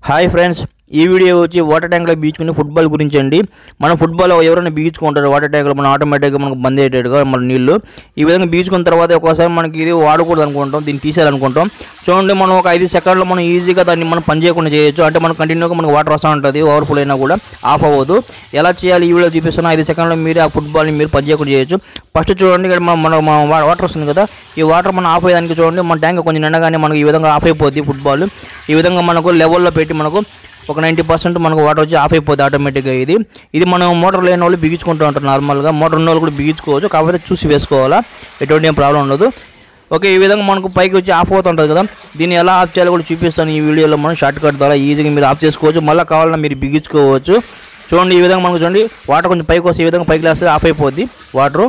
Hi friends, ఈ video వచ్చి water ట్యాంక్లో బీచుకుని ఫుట్బాల్ గురించి అండి. మనం ఫుట్బాల్ ఎవరైనా బీచుకుంటారు వాటర్ ట్యాంక్లో, మనం ఆటోమేటిక్గా మనకు బంద్ అయ్యేటట్టుగా మన నీళ్ళు ఈ విధంగా బీచుకున్న తర్వాత ఒకసారి మనకి ఇది వాడకూడదు అనుకుంటాం, దీన్ని తీసేయాలనుకుంటాం. చూడండి, మనం ఒక 5 సెకండ్లో మనం ఈజీగా దాన్ని మనం పని చేయకుండా చేయొచ్చు. అంటే మనం కంటిన్యూగా మనకు వాటర్ వస్తూ ఉంటుంది, ఓవర్ఫుల్ అయినా కూడా ఆఫ్ అవ్వదు. ఎలా చేయాలి ఈ వీడియో చూపిస్తున్నా. 5 సెకండ్లో మీరు ఆ ఫుట్బాల్ని మీరు పని చేయకుండా చేయొచ్చు. ఫస్ట్ చూడండి, ఇక్కడ మన వాటర్ వస్తుంది కదా, ఈ వాటర్ మనం ఆఫ్ అయ్యేదానికి చూడండి, మన ట్యాంక్ కొంచెం నిండగానే మనకు ఈ విధంగా ఆఫ్ అయిపోద్ది ఫుట్బాల్. ఈ విధంగా మనకు లెవెల్లో పెట్టి మనకు ఒక 90% మనకు వాటర్ వచ్చి ఆఫ్ అయిపోతుంది ఆటోమేటిక్గా. ఇది మనం మోటార్ లేని వాళ్ళు బిగించుకుంటూ ఉంటారు. నార్మల్గా మోటార్ ఉన్న వాళ్ళు కూడా బిగించుకోవచ్చు, కాకపోతే చూసి వేసుకోవాలా, ఎటువంటి ఏం ప్రాబ్లం ఉండదు. ఓకే, ఈ విధంగా మనకు పైకి వచ్చి ఆఫ్ అవుతుంటుంది కదా, దీన్ని ఎలా ఆఫ్ చేయాలో కూడా చూపిస్తాను ఈ వీడియోలో. మనం షార్ట్ కట్ ద్వారా ఈజీగా మీరు ఆఫ్ చేసుకోవచ్చు, మళ్ళీ కావాలన్నా మీరు బిగించుకోవచ్చు. చూడండి, ఈ విధంగా మనకు చూడండి వాటర్ కొంచెం పైకి వస్తే ఈ విధంగా పైకి లేస్తే ఆఫ్ అయిపోద్ది వాటరు.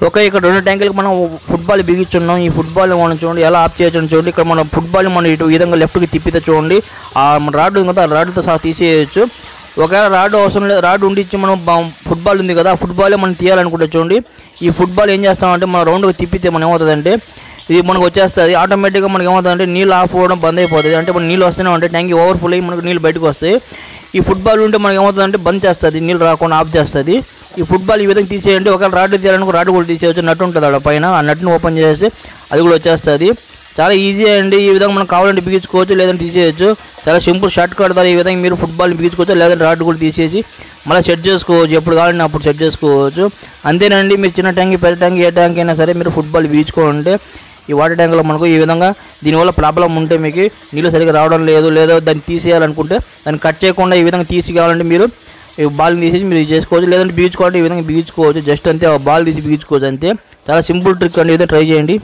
ఓకే, ఇక్కడ 2 ట్యాంకులకు మనం ఫుట్బాల్ బిగించున్నాం. ఈ ఫుట్బాల్ మనం చూడండి ఎలా ఆఫ్ చేయొచ్చు చూడండి. ఇక్కడ మనం ఫుట్బాల్ మనం ఇటు విధంగా లెఫ్ట్కి తిప్పితే చూడండి, ఆ రాడ్ ఉంది కదా, ఆ రాడ్తో సహా తీసేయచ్చు. ఒకవేళ రాడ్ అవసరం లేదు, రాడ్ ఉండిచ్చి మనం ఫుట్బాల్ ఉంది కదా, ఫుట్బాలే మనం తీయాలనుకుంటే చూడండి, ఈ ఫుట్బాల్ ఏం చేస్తామంటే మనం రౌండ్గా తిప్పితే మనం ఏమవుతుందంటే ఇది మనకు వచ్చేస్తుంది. ఆటోమేటిక్గా మనకి ఏమవుతుందంటే నీళ్ళు ఆఫ్ అవ్వడం బంద్ అయిపోతుంది. అంటే మనం నీళ్ళు వస్తూనే ఉంటాయి, ట్యాంక్ ఓవర్ఫుల్ అయ్యి మనకు నీళ్ళు బయటకు వస్తాయి. ఈ ఫుట్బాల్ ఉంటే మనకి ఏమవుతుందంటే బంద్ చేస్తుంది, నీళ్ళు రాకుండా ఆఫ్ చేస్తుంది. ఈ ఫుట్బాల్ ఈ విధంగా తీసేయండి. ఒకవేళ రాడ్ తీయాలనుకో రాడ్ కూడా తీసేయచ్చు, నట్టు ఉంటుంది అక్కడ పైన, ఆ నట్టును ఓపెన్ చేసి అది కూడా వచ్చేస్తుంది. చాలా ఈజీ అండి. ఈ విధంగా మనం కావాలంటే బిగించుకోవచ్చు, లేదంటే తీసేయచ్చు. చాలా సింపుల్ షార్ట్ కట్ ద్వారా ఈ విధంగా మీరు ఫుట్బాల్ని బిగించుకోవచ్చు, లేదంటే రాడ్ కూడా తీసేసి మళ్ళీ సెట్ చేసుకోవచ్చు, ఎప్పుడు కావాలంటే అప్పుడు సెట్ చేసుకోవచ్చు. అంతేనండి. మీరు చిన్న ట్యాంక్, పెద్ద ట్యాంక్, ఏ ట్యాంక్ అయినా సరే మీరు ఫుట్బాల్ బిగించుకోవాలంటే ఈ వాటర్ ట్యాంక్లో మనకు ఈ విధంగా దీనివల్ల ప్రాబ్లం ఉంటే మీకు నీళ్ళు సరిగ్గా రావడం లేదు, లేదా దాన్ని తీసేయాలనుకుంటే దాన్ని కట్ చేయకుండా ఈ విధంగా తీసి కావాలంటే మీరు ఈ బాల్ని తీసేసి మీరు చేసుకోవచ్చు, లేదంటే బిగించుకోవాలంటే ఈ విధంగా బిగించుకోవచ్చు. జస్ట్ అంతే, బాల్ తీసి బిగించుకోవచ్చు అంతే. చాలా సింపుల్ ట్రిక్ అండి, ఈ విధంగా ట్రై చేయండి.